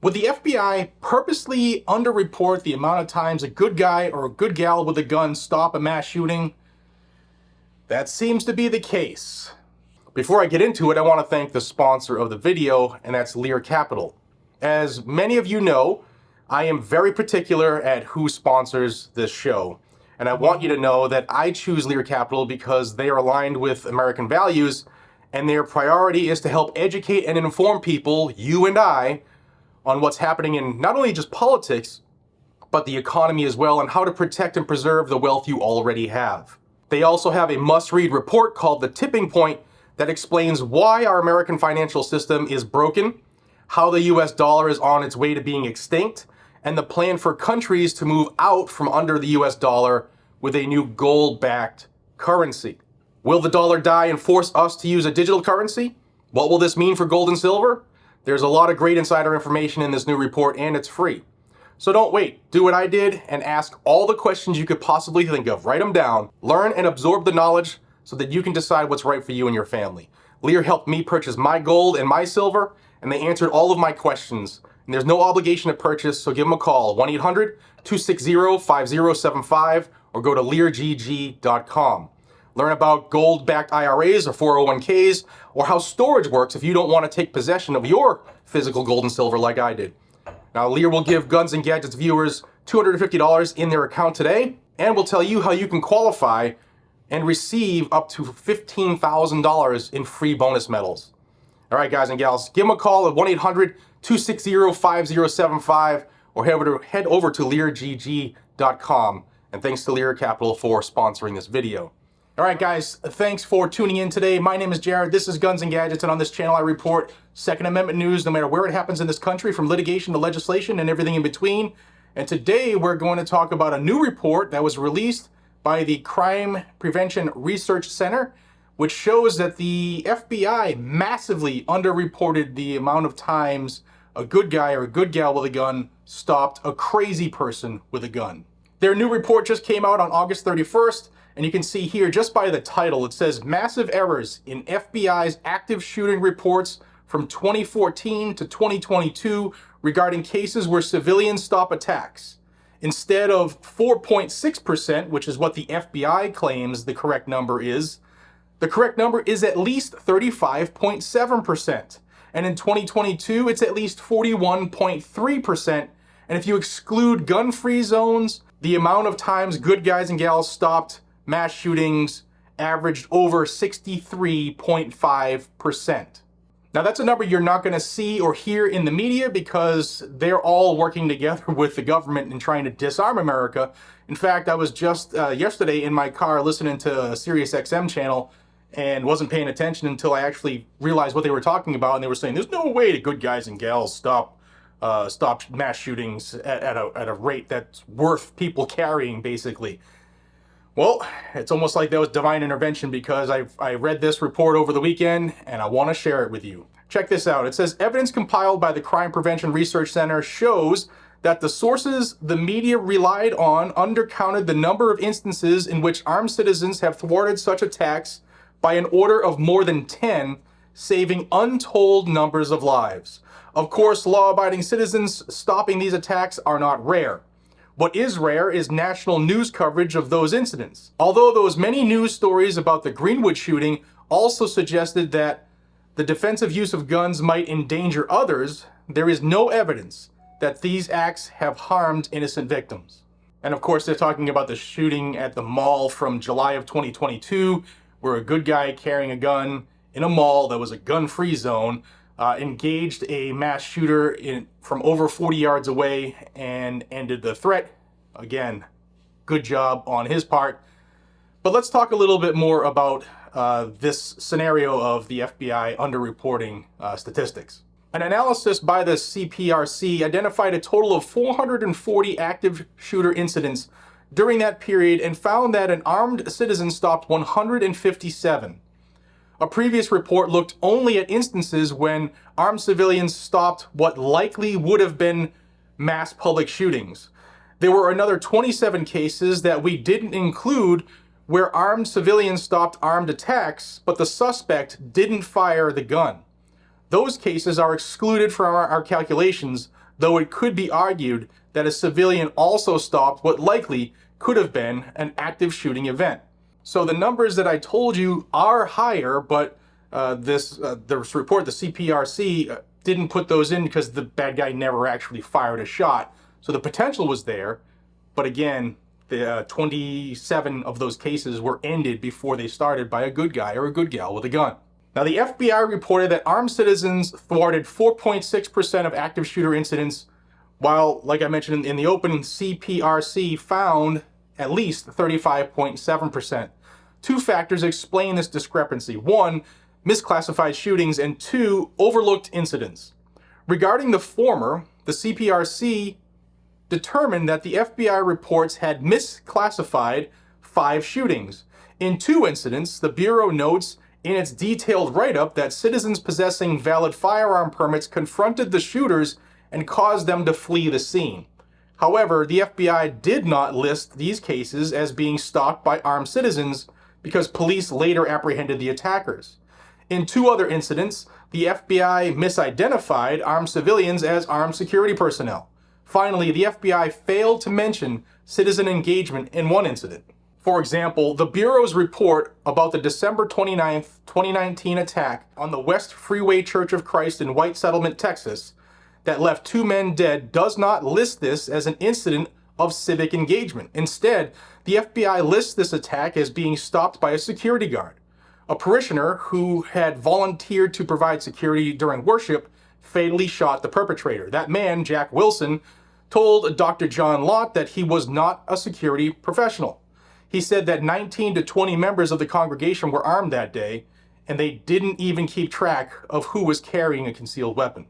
Would the FBI purposely underreport the amount of times a good guy or a good gal with a gun stop a mass shooting? That seems to be the case. Before I get into it, I want to thank the sponsor of the video, and that's Lear Capital. As many of you know, I am very particular at who sponsors this show. And I want you to know that I choose Lear Capital because they are aligned with American values, and their priority is to help educate and inform people, you and I, on what's happening in not only just politics, but the economy as well, and how to protect and preserve the wealth you already have. They also have a must-read report called The Tipping Point that explains why our American financial system is broken, how the US dollar is on its way to being extinct, and the plan for countries to move out from under the US dollar with a new gold-backed currency. Will the dollar die and force us to use a digital currency? What will this mean for gold and silver? There's a lot of great insider information in this new report, and it's free. So don't wait. Do what I did and ask all the questions you could possibly think of. Write them down, learn and absorb the knowledge so that you can decide what's right for you and your family. Lear helped me purchase my gold and my silver, and they answered all of my questions. And there's no obligation to purchase, so give them a call, 1-800-260-5075, or go to leargg.com. Learn about gold-backed IRAs or 401ks, or how storage works if you don't want to take possession of your physical gold and silver like I did. Now, Lear will give Guns and Gadgets viewers $250 in their account today, and will tell you how you can qualify and receive up to $15,000 in free bonus medals. All right, guys and gals, give them a call at 1-800-260-5075, or head over to leargg.com. And thanks to Lear Capital for sponsoring this video. All right, guys, thanks for tuning in today. My name is Jared. This is Guns and Gadgets, and on this channel I report Second Amendment news no matter where it happens in this country, from litigation to legislation and everything in between. And today we're going to talk about a new report that was released by the Crime Prevention Research Center, which shows that the FBI massively underreported the amount of times a good guy or a good gal with a gun stopped a crazy person with a gun. Their new report just came out on August 31st, and you can see here just by the title, it says Massive Errors in FBI's Active Shooting Reports from 2014 to 2022 regarding cases where civilians stop attacks. Instead of 4.6%, which is what the FBI claims the correct number is, the correct number is at least 35.7%. And in 2022, it's at least 41.3%. And if you exclude gun-free zones, the amount of times good guys and gals stopped mass shootings averaged over 63.5%. Now, that's a number you're not going to see or hear in the media because they're all working together with the government and trying to disarm America. In fact, I was just yesterday in my car listening to a Sirius XM channel and wasn't paying attention until I actually realized what they were talking about. And they were saying, there's no way that good guys and gals stop mass shootings at a rate that's worth people carrying, basically. Well, it's almost like that was divine intervention, because I read this report over the weekend and I want to share it with you. Check this out. It says evidence compiled by the Crime Prevention Research Center shows that the sources the media relied on undercounted the number of instances in which armed citizens have thwarted such attacks by an order of more than 10, saving untold numbers of lives. Of course, law-abiding citizens stopping these attacks are not rare. What is rare is national news coverage of those incidents. Although those many news stories about the Greenwood shooting also suggested that the defensive use of guns might endanger others, there is no evidence that these acts have harmed innocent victims. And of course, they're talking about the shooting at the mall from July of 2022, where a good guy carrying a gun in a mall that was a gun-free zone engaged a mass shooter from over 40 yards away and ended the threat. Again, good job on his part. But let's talk a little bit more about this scenario of the FBI underreporting statistics. An analysis by the CPRC identified a total of 440 active shooter incidents during that period and found that an armed citizen stopped 157. A previous report looked only at instances when armed civilians stopped what likely would have been mass public shootings. There were another 27 cases that we didn't include where armed civilians stopped armed attacks, but the suspect didn't fire the gun. Those cases are excluded from our calculations, though it could be argued that a civilian also stopped what likely could have been an active shooting event. So the numbers that I told you are higher, but this report, the CPRC, didn't put those in because the bad guy never actually fired a shot. So the potential was there, but again, the 27 of those cases were ended before they started by a good guy or a good gal with a gun. Now, the FBI reported that armed citizens thwarted 4.6% of active shooter incidents, while, like I mentioned in the open, CPRC found at least 35.7%. Two factors explain this discrepancy. One, misclassified shootings, and two, overlooked incidents. Regarding the former, the CPRC determined that the FBI reports had misclassified 5 shootings. In 2 incidents, the Bureau notes in its detailed write-up that citizens possessing valid firearm permits confronted the shooters and caused them to flee the scene. However, the FBI did not list these cases as being stalked by armed citizens because police later apprehended the attackers. In 2 other incidents, the FBI misidentified armed civilians as armed security personnel. Finally, the FBI failed to mention citizen engagement in 1 incident. For example, the Bureau's report about the December 29, 2019 attack on the West Freeway Church of Christ in White Settlement, Texas, that left 2 men dead does not list this as an incident of civic engagement. Instead, the FBI lists this attack as being stopped by a security guard. A parishioner who had volunteered to provide security during worship fatally shot the perpetrator. That man, Jack Wilson, told Dr. John Lott that he was not a security professional. He said that 19 to 20 members of the congregation were armed that day, and they didn't even keep track of who was carrying a concealed weapon.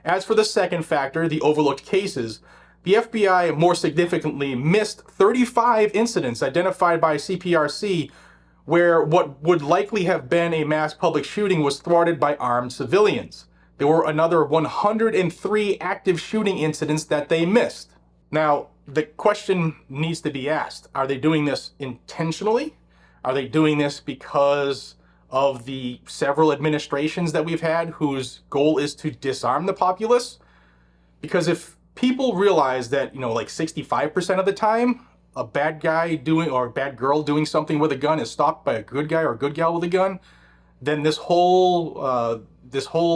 As for the second factor, the overlooked cases, the FBI more significantly missed 35 incidents identified by CPRC where what would likely have been a mass public shooting was thwarted by armed civilians. There were another 103 active shooting incidents that they missed. Now, the question needs to be asked, are they doing this intentionally? Are they doing this because of the several administrations that we've had whose goal is to disarm the populace? Because if people realize that, like 65% of the time, a bad guy doing or a bad girl doing something with a gun is stopped by a good guy or a good gal with a gun, then this whole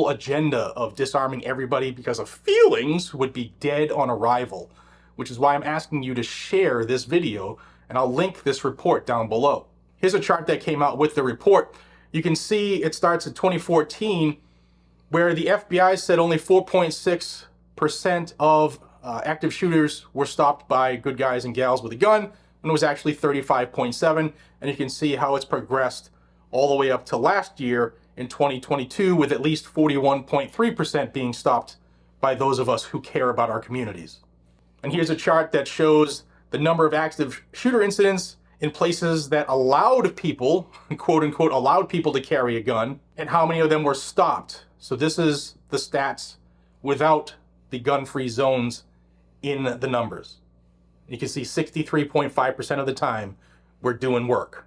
agenda of disarming everybody because of feelings would be dead on arrival, which is why I'm asking you to share this video, and I'll link this report down below. Here's a chart that came out with the report. You can see it starts in 2014, where the FBI said only 4.6% of active shooters were stopped by good guys and gals with a gun, and it was actually 35.7, and you can see how it's progressed all the way up to last year in 2022, with at least 41.3% being stopped by those of us who care about our communities. And here's a chart that shows the number of active shooter incidents in places that allowed people, quote unquote, allowed people to carry a gun, and how many of them were stopped. So this is the stats without the gun-free zones in the numbers. You can see 63.5% of the time we're doing work.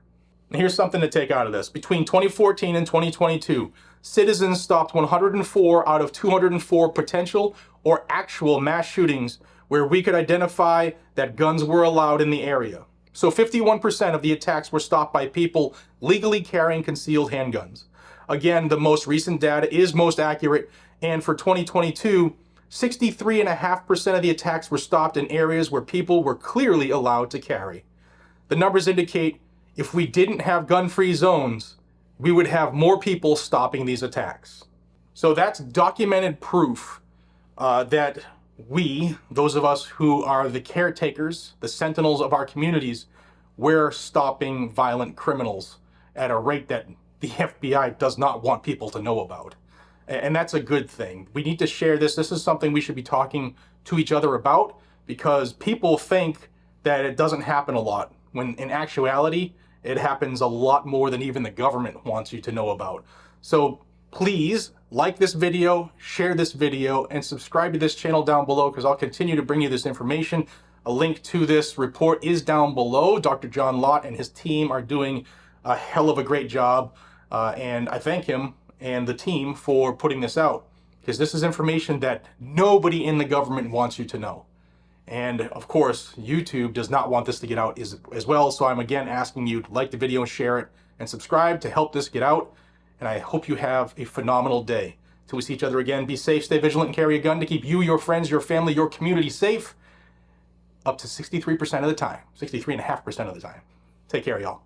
And here's something to take out of this. Between 2014 and 2022, citizens stopped 104 out of 204 potential or actual mass shootings where we could identify that guns were allowed in the area. So 51% of the attacks were stopped by people legally carrying concealed handguns. Again, the most recent data is most accurate, and for 2022, 63.5% of the attacks were stopped in areas where people were clearly allowed to carry. The numbers indicate if we didn't have gun-free zones, we would have more people stopping these attacks. So that's documented proof that we, those of us who are the caretakers, the sentinels of our communities, we're stopping violent criminals at a rate that the FBI does not want people to know about. And that's a good thing. We need to share this. This is something we should be talking to each other about, because people think that it doesn't happen a lot, when in actuality, it happens a lot more than even the government wants you to know about. So please like this video, share this video, and subscribe to this channel down below, because I'll continue to bring you this information. A link to this report is down below. Dr. John Lott and his team are doing a hell of a great job, and I thank him and the team for putting this out. because this is information that nobody in the government wants you to know. And of course, YouTube does not want this to get out as well. So I'm again asking you to like the video, share it, and subscribe to help this get out. And I hope you have a phenomenal day. Till we see each other again, be safe, stay vigilant, and carry a gun to keep you, your friends, your family, your community safe up to 63% of the time, 63.5% of the time. Take care, y'all.